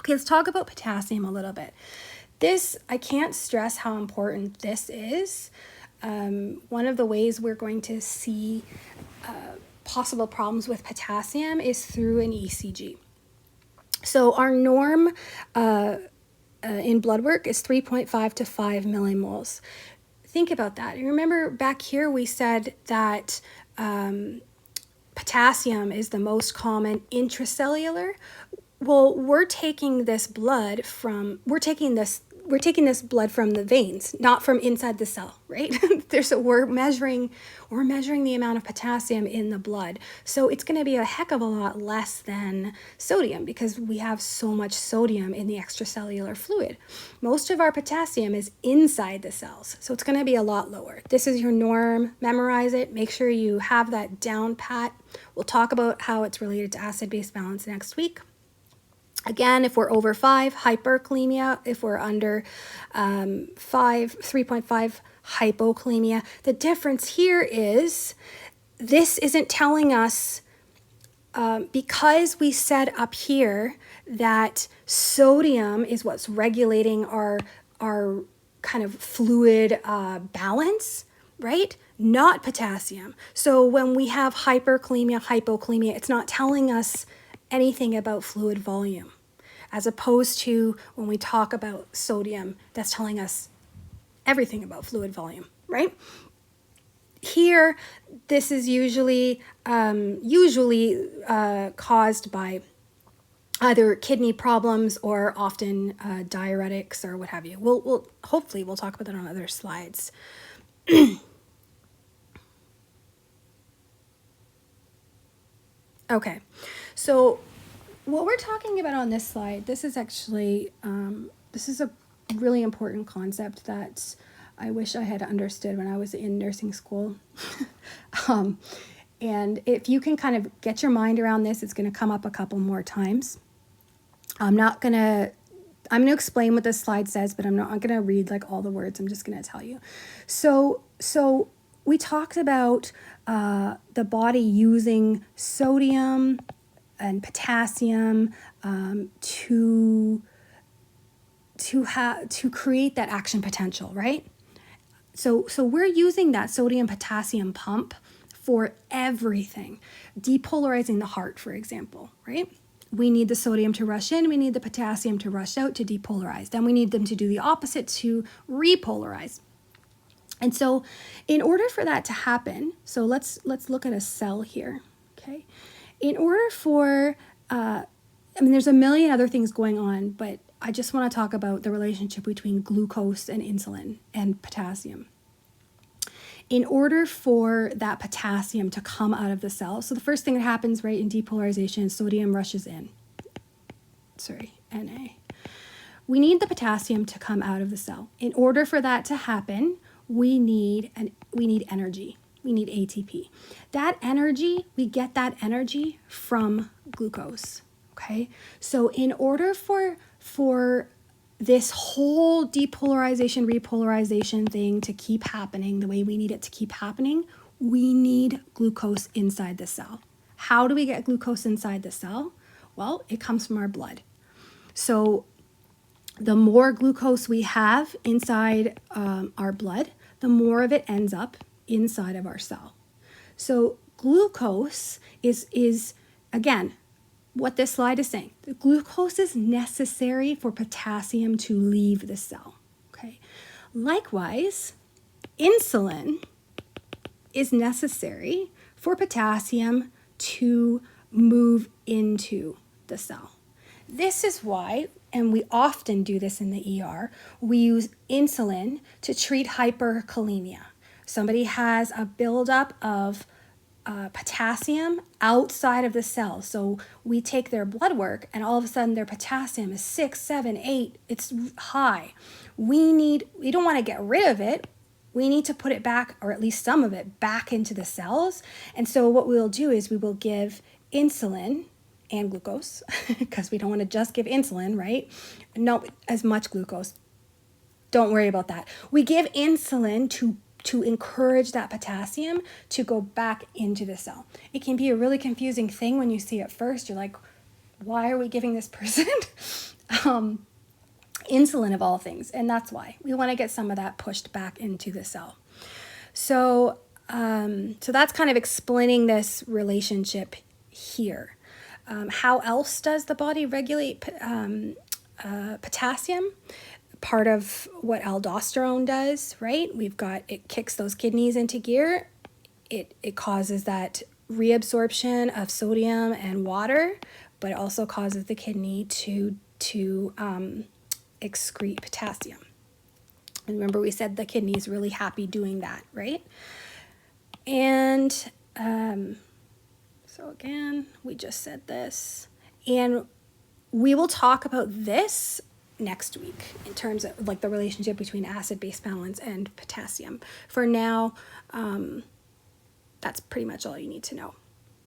Okay, let's talk about potassium a little bit. This, I can't stress how important this is. One of the ways we're going to see possible problems with potassium is through an ECG. So our norm in blood work is 3.5 to 5 millimoles. Think about that. You remember back here we said that potassium is the most common intracellular. Well, we're taking this blood from the veins, not from inside the cell, right? We're measuring the amount of potassium in the blood. So it's going to be a heck of a lot less than sodium because we have so much sodium in the extracellular fluid. Most of our potassium is inside the cells, so it's going to be a lot lower. This is your norm. Memorize it. Make sure you have that down pat. We'll talk about how it's related to acid-base balance next week. Again, if we're over 5, hyperkalemia. If we're under 3.5, hypokalemia. The difference here is this isn't telling us, because we said up here that sodium is what's regulating our kind of fluid balance, right? Not potassium. So when we have hyperkalemia, hypokalemia, it's not telling us anything about fluid volume, as opposed to when we talk about sodium, that's telling us everything about fluid volume, right? Here, this is usually caused by either kidney problems or often diuretics or what have you. We'll hopefully we'll talk about that on other slides. Okay, so what we're talking about on this slide, this is actually, this is a really important concept that I wish I had understood when I was in nursing school. And if you can kind of get your mind around this, it's going to come up a couple more times. I'm going to explain what this slide says, but I'm not going to read like all the words. I'm just going to tell you. So we talked about the body using sodium and potassium to create that action potential, right? So we're using that sodium potassium pump for everything. Depolarizing the heart, for example, right? We need the sodium to rush in, we need the potassium to rush out to depolarize. Then we need them to do the opposite to repolarize. And so in order for that to happen, so let's look at a cell here, okay? In order for, there's a million other things going on, but I just want to talk about the relationship between glucose and insulin and potassium. In order for that potassium to come out of the cell, so the first thing that happens, right, in depolarization, sodium rushes in. Na. We need the potassium to come out of the cell. In order for that to happen, we need energy. We need ATP. That energy, we get that energy from glucose, okay? So in order for this whole depolarization, repolarization thing to keep happening the way we need it to keep happening, we need glucose inside the cell. How do we get glucose inside the cell? Well, it comes from our blood. So the more glucose we have inside our blood, the more of it ends up inside of our cell. So glucose is again, what this slide is saying. The glucose is necessary for potassium to leave the cell, okay? Likewise, insulin is necessary for potassium to move into the cell. This is why, and we often do this in the ER, we use insulin to treat hyperkalemia. Somebody has a buildup of potassium outside of the cell. So we take their blood work and all of a sudden their potassium is 6, 7, 8. It's high. We don't want to get rid of it. We need to put it back, or at least some of it, back into the cells. And so what we'll do is we will give insulin and glucose, because we don't want to just give insulin, right? Not as much glucose. Don't worry about that. We give insulin to encourage that potassium to go back into the cell. It can be a really confusing thing when you see it first. You're like, why are we giving this person insulin of all things. And that's why we want to get some of that pushed back into the cell. So, so that's kind of explaining this relationship here. How else does the body regulate potassium? Part of what aldosterone does, right? It kicks those kidneys into gear. It causes that reabsorption of sodium and water, but it also causes the kidney to excrete potassium. And remember, we said the kidney is really happy doing that, right? And so again, we just said this. And we will talk about this next week in terms of like the relationship between acid-base balance and potassium. For now, that's pretty much all you need to know.